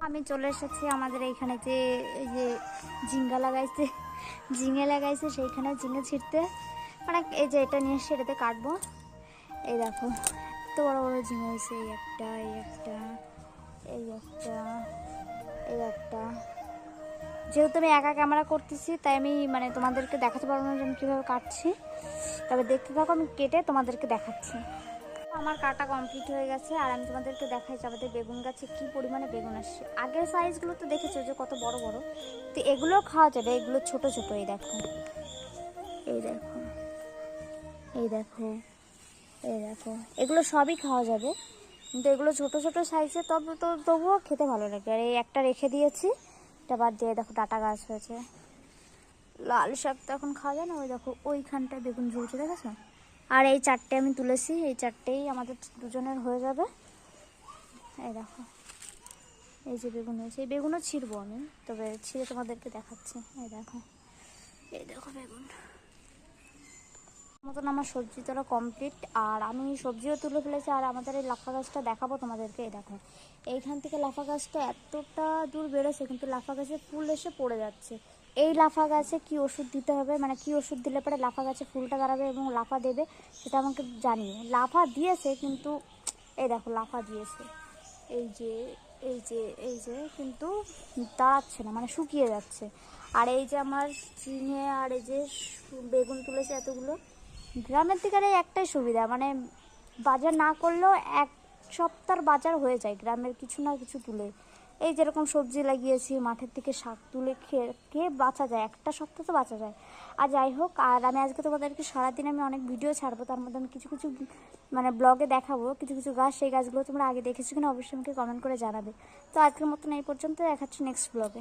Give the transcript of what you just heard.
আমি চলে এসেছি আমাদের এইখানে যে এই যে ঝিঙ্গা লাগাইছে, ঝিঙে লাগাইছে, সেইখানে ঝিঙে ছিঁড়তে, মানে এই যে এটা নিয়ে এসে এটাতে কাটবো। এই দেখো এত বড় বড় ঝিঙে হয়েছে, এই একটা, এই একটা, এই একটা, এই একটা। যেহেতু আমি একা ক্যামেরা করতেছি তাই আমি মানে তোমাদেরকে দেখাতে পারবো না যে আমি কীভাবে কাটছি, তবে দেখতে থাকো, আমি কেটে তোমাদেরকে দেখাচ্ছি। আমার কাটা কমপ্লিট হয়ে গেছে আর আমি তোমাদেরকে দেখাই যে আমাদের বেগুন গাছে কী পরিমাণে বেগুন আসছে। আগের সাইজগুলো তো দেখেছো যে কত বড় বড়, তো এগুলো খাওয়া যাবে, এগুলো ছোট ছোট। এই দেখো, এই দেখো, এই দেখো, এই দেখো, এগুলো সবই খাওয়া যাবে, কিন্তু এগুলো ছোট ছোট সাইজে, তবুও খেতে ভালো লাগে। আর এই একটা রেখে দিয়েছি, এটা বাদ দিয়ে দেখো ডাটা গাছ হয়েছে। লাল শাক তো এখন খাওয়া যায় না, ওই দেখো ওইখানটায় বেগুন ঝুলছে, দেখেছো? আর এই চারটে আমি তুলেছি, এই চারটেই আমাদের দুজনের হয়ে যাবে। এই দেখো, এই যে বেগুন হয়েছে, এই বেগুনও ছিঁড়বো আমি, তবে ছিঁড়ে তোমাদেরকে দেখাচ্ছি। এই দেখো, এই দেখো বেগুন মতন আমার সবজি তোলা কমপ্লিট। আর আমি সবজিও তুলে ফেলেছি। আর আমাদের এই লাফা গাছটা দেখাবো তোমাদেরকে। এই দেখো, এইখান থেকে লাফা গাছটা এতটা দূর বেড়েছে, কিন্তু লাফা গাছে ফুল এসে পড়ে যাচ্ছে। এই লাফা গাছে কি ওষুধ দিতে হবে, মানে কি ওষুধ দিলে পরে লাফা গাছে ফুলটা দাঁড়াবে এবং লাফা দেবে, সেটা আমাকে জানিয়ে। লাফা দিয়েছে, কিন্তু এই দেখো লাফা দিয়েছে, এই যে, এই যে, এই যে, কিন্তু দাঁড়াচ্ছে না, মানে শুকিয়ে যাচ্ছে। আর এই যে আমার ঝিঙে আর এই যে বেগুন তুলেছে এতগুলো, গ্রামের দিকে এই একটাই সুবিধা, মানে বাজার না করলেও এক সপ্তাহের বাজার হয়ে যায় গ্রামের কিছু না কিছু তুলে। এই যেরকম সবজি লাগিয়েছি, মাঠের থেকে শাক তুলে খেয়ে খেয়ে বাঁচা যায়, একটা সপ্তাহ তো বাঁচা যায়। আর যাই হোক, আর আমি আজকে তোমাদেরকে সারাদিন আমি অনেক ভিডিও ছাড়বো, তার মধ্যে আমি কিছু কিছু মানে ব্লগে দেখাবো কিছু কিছু গাছ। সেই গাছগুলো তোমরা আগে দেখেছো কিনা অবশ্যই আমাকে কমেন্ট করে জানাবে। তো আজকের মতন এই পর্যন্ত, দেখাচ্ছি নেক্সট ব্লগে।